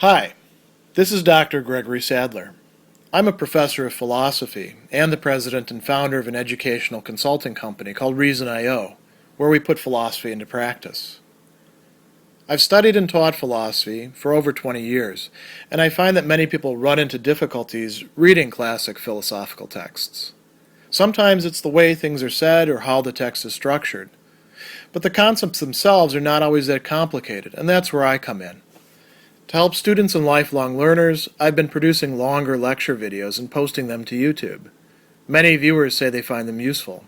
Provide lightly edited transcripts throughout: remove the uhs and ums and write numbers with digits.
Hi, this is Dr. Gregory Sadler. I'm a professor of philosophy and the president and founder of an educational consulting company called Reason.io, where we put philosophy into practice. I've studied and taught philosophy for over 20 years, and I find that many people run into difficulties reading classic philosophical texts. Sometimes it's the way things are said or how the text is structured. But the concepts themselves are not always that complicated, and that's where I come in. To help students and lifelong learners, I've been producing longer lecture videos and posting them to YouTube. Many viewers say they find them useful.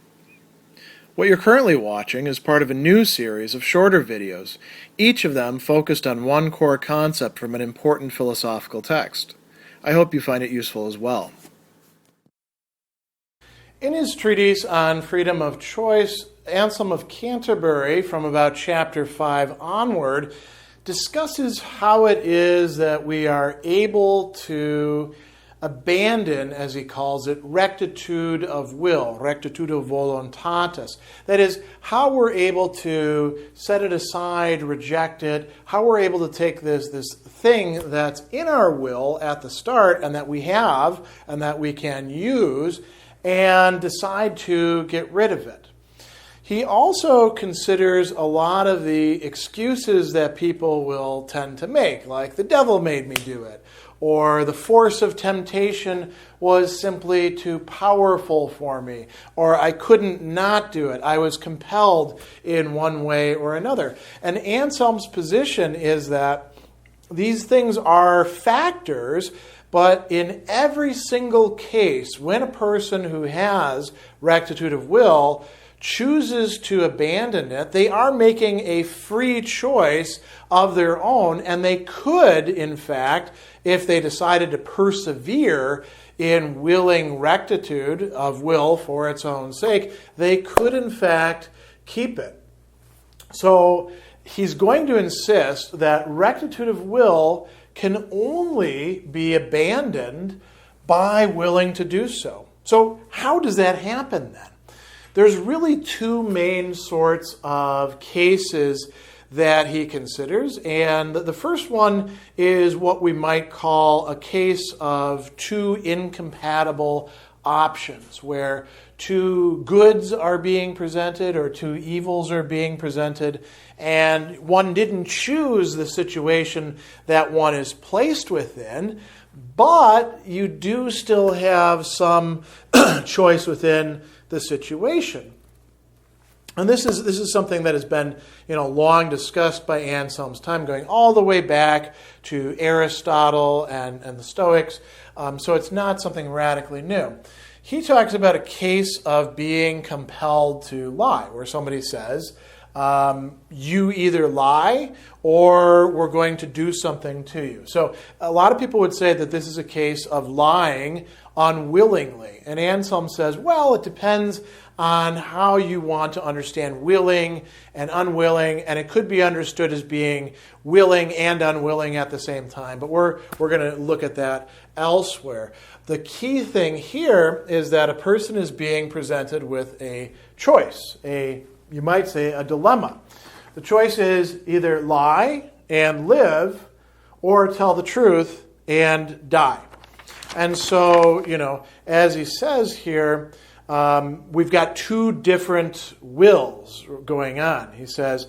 What you're currently watching is part of a new series of shorter videos, each of them focused on one core concept from an important philosophical text. I hope you find it useful as well. In his treatise on freedom of choice, Anselm of Canterbury, from about chapter 5 onward, discusses how it is that we are able to abandon, as he calls it, rectitude of will, rectitudo voluntatis. That is, how we're able to set it aside, reject it, how we're able to take this thing that's in our will at the start and that we have and that we can use and decide to get rid of it. He also considers a lot of the excuses that people will tend to make, like the devil made me do it, or the force of temptation was simply too powerful for me, or I couldn't not do it. I was compelled in one way or another. And Anselm's position is that these things are factors, but in every single case, when a person who has rectitude of will chooses to abandon it, they are making a free choice of their own, and they could, in fact, if they decided to persevere in willing rectitude of will for its own sake, they could, in fact, keep it. So he's going to insist that rectitude of will can only be abandoned by willing to do so. So how does that happen then? There's really two main sorts of cases that he considers, and the first one is what we might call a case of two incompatible options, where two goods are being presented or two evils are being presented, and one didn't choose the situation that one is placed within, but you do still have some choice within the situation. And this is something that has been long discussed by Anselm's time, going all the way back to Aristotle and the Stoics, so it's not something radically new. He talks about a case of being compelled to lie, where somebody says, you either lie or we're going to do something to you. So a lot of people would say that this is a case of lying unwillingly. And Anselm says, well, it depends on how you want to understand willing and unwilling, and it could be understood as being willing and unwilling at the same time. But we're going to look at that elsewhere. The key thing here is that a person is being presented with a choice, you might say a dilemma. The choice is either lie and live or tell the truth and die. And so, as he says here, we've got two different wills going on. He says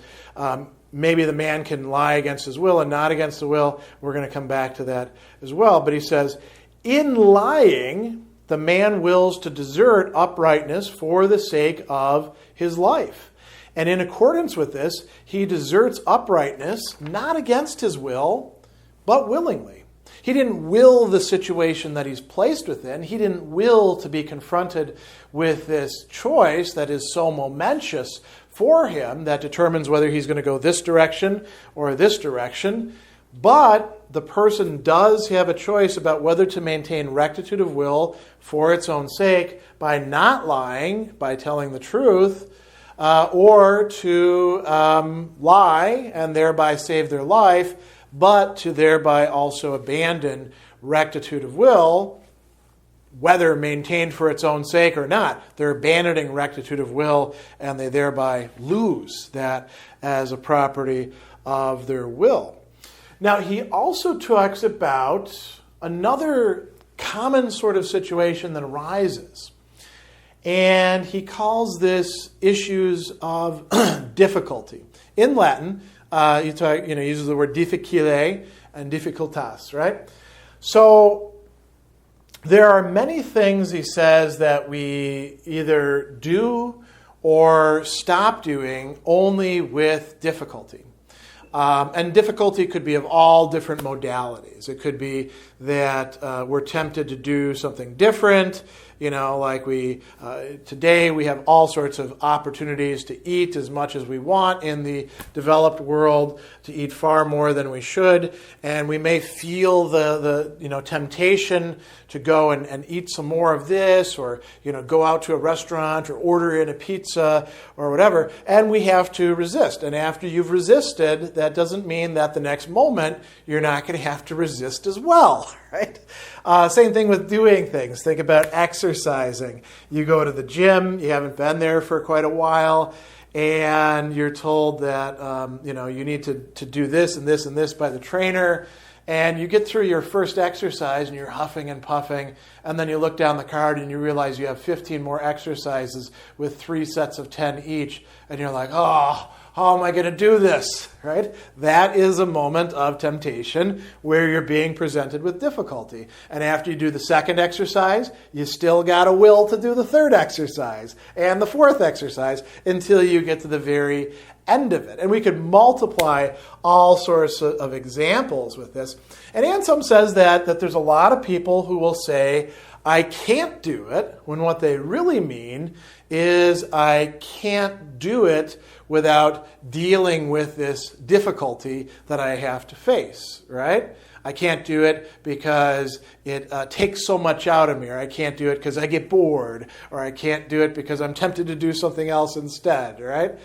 maybe the man can lie against his will and not against the will. We're going to come back to that as well. But he says, in lying, the man wills to desert uprightness for the sake of his life. And in accordance with this, he deserts uprightness not against his will, but willingly. He didn't will the situation that he's placed within. He didn't will to be confronted with this choice that is so momentous for him that determines whether he's going to go this direction or this direction. But the person does have a choice about whether to maintain rectitude of will for its own sake by not lying, by telling the truth, or to lie and thereby save their life, but to thereby also abandon rectitude of will, whether maintained for its own sake or not. They're abandoning rectitude of will, and they thereby lose that as a property of their will. Now, he also talks about another common sort of situation that arises. And he calls this issues of difficulty. In Latin, he uses the word difficile and difficultas, right? So there are many things, he says, that we either do or stop doing only with difficulty. And difficulty could be of all different modalities. It could be that we're tempted to do something different. Like today we have all sorts of opportunities to eat as much as we want in the developed world, to eat far more than we should. And we may feel the temptation to go and eat some more of this, or, go out to a restaurant or order in a pizza or whatever. And we have to resist. And after you've resisted, that doesn't mean that the next moment you're not going to have to resist as well, right? Same thing with doing things. Think about exercising. You go to the gym, you haven't been there for quite a while, and you're told that you need to do this and this and this by the trainer, and you get through your first exercise and you're huffing and puffing, and then you look down the card and you realize you have 15 more exercises with 3 sets of 10 each, and you're like, oh, how am I going to do this, right? That is a moment of temptation where you're being presented with difficulty. And after you do the second exercise, you still got a will to do the third exercise and the fourth exercise until you get to the very end of it. And we could multiply all sorts of examples with this. And Anselm says that there's a lot of people who will say, I can't do it, when what they really mean is I can't do it without dealing with this difficulty that I have to face, right? I can't do it because it takes so much out of me, or I can't do it because I get bored, or I can't do it because I'm tempted to do something else instead, right?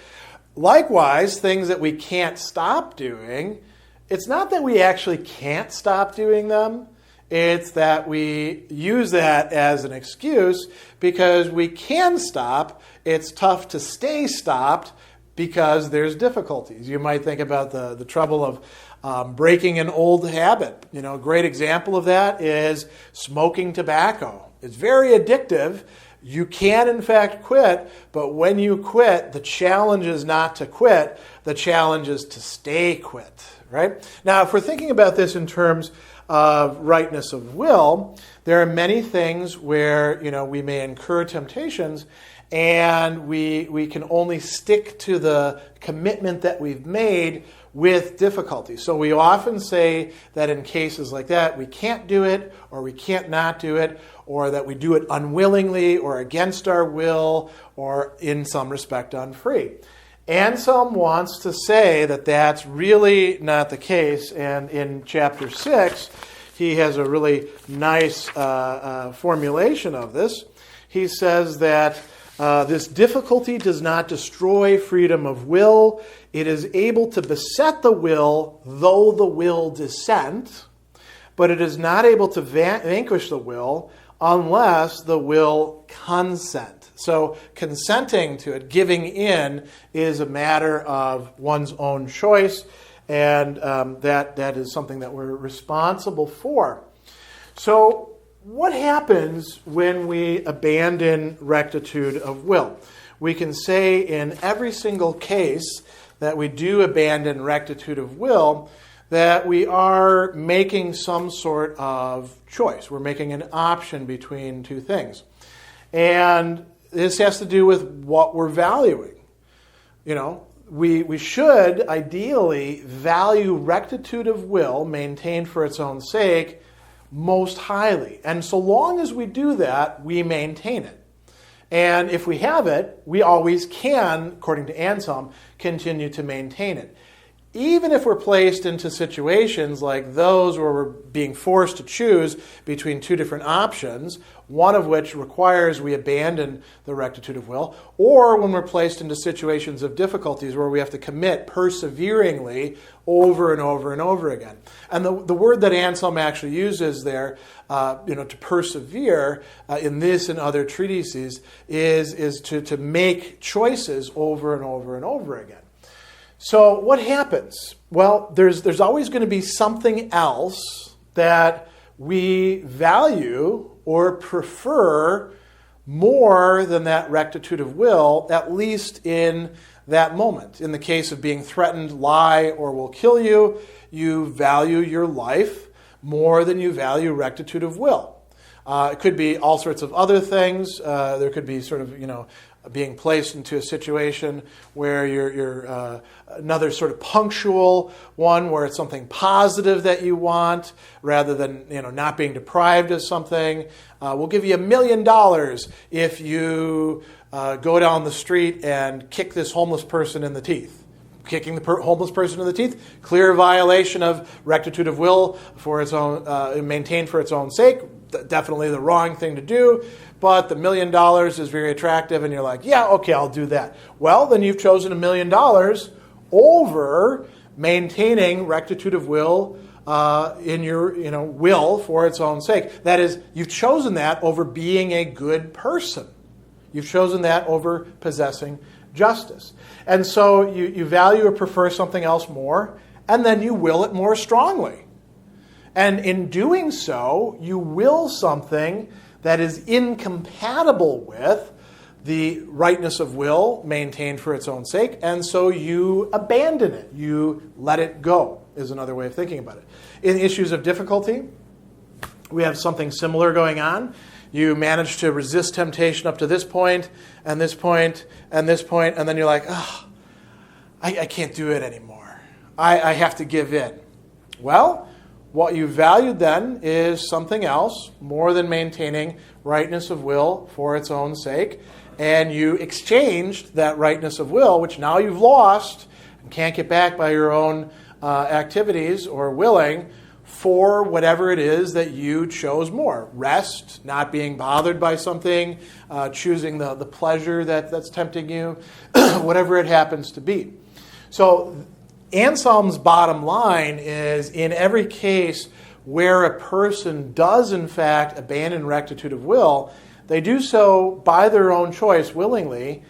Likewise, things that we can't stop doing, it's not that we actually can't stop doing them. It's that we use that as an excuse because we can stop. It's tough to stay stopped because there's difficulties. You might think about the trouble of breaking an old habit. A great example of that is smoking tobacco. It's very addictive. You can, in fact, quit, but when you quit, the challenge is not to quit. The challenge is to stay quit, right? Now, if we're thinking about this in terms of rightness of will, there are many things where we may incur temptations, and we can only stick to the commitment that we've made with difficulty. So we often say that in cases like that, we can't do it, or we can't not do it, or that we do it unwillingly or against our will, or in some respect unfree. Anselm wants to say that that's really not the case, and in chapter 6, he has a really nice formulation of this. He says that this difficulty does not destroy freedom of will. It is able to beset the will, though the will dissent, but it is not able to vanquish the will unless the will consent. So consenting to it, giving in, is a matter of one's own choice, and that is something that we're responsible for. So what happens when we abandon rectitude of will? We can say in every single case that we do abandon rectitude of will, that we are making some sort of choice. We're making an option between two things. And this has to do with what we're valuing. We should ideally value rectitude of will, maintained for its own sake, most highly. And so long as we do that, we maintain it. And if we have it, we always can, according to Anselm, continue to maintain it. Even if we're placed into situations like those where we're being forced to choose between two different options, one of which requires we abandon the rectitude of will, or when we're placed into situations of difficulties where we have to commit perseveringly over and over and over again. And the word that Anselm actually uses there, to persevere in this and other treatises, is to make choices over and over and over again. So what happens? Well, there's always going to be something else that we value or prefer more than that rectitude of will, at least in that moment. In the case of being threatened, lie or will kill you, you value your life more than you value rectitude of will. It could be all sorts of other things. There could be sort of, being placed into a situation where you're another sort of punctual one where it's something positive that you want rather than not being deprived of something. We'll give you $1 million if you go down the street and kick this homeless person in the teeth. Kicking the homeless person in the teeth, clear violation of rectitude of will for its own, maintained for its own sake. Definitely the wrong thing to do, but the $1 million is very attractive, and you're like, yeah, okay, I'll do that. Well, then you've chosen $1 million over maintaining rectitude of will in your will for its own sake. That is, you've chosen that over being a good person. You've chosen that over possessing justice. And so you value or prefer something else more, and then you will it more strongly. And in doing so, you will something that is incompatible with the rightness of will maintained for its own sake, and so you abandon it. You let it go, is another way of thinking about it. In issues of difficulty, we have something similar going on. You manage to resist temptation up to this point, and this point, and this point, and then you're like, oh, I can't do it anymore. I have to give in. Well, what you valued then is something else more than maintaining rightness of will for its own sake, and you exchanged that rightness of will, which now you've lost and can't get back by your own activities or willing, for whatever it is that you chose more. Rest, not being bothered by something, choosing the pleasure that's tempting you, whatever it happens to be. So Anselm's bottom line is, in every case where a person does in fact abandon rectitude of will, they do so by their own choice willingly.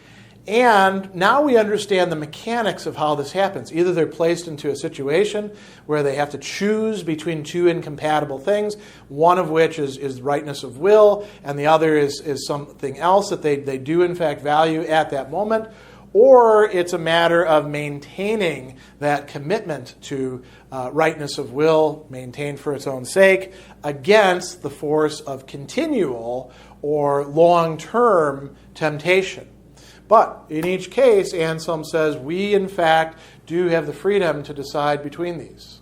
And now we understand the mechanics of how this happens. Either they're placed into a situation where they have to choose between two incompatible things, one of which is rightness of will, and the other is something else that they do in fact value at that moment, or it's a matter of maintaining that commitment to rightness of will, maintained for its own sake, against the force of continual or long-term temptation. But in each case, Anselm says, we in fact do have the freedom to decide between these.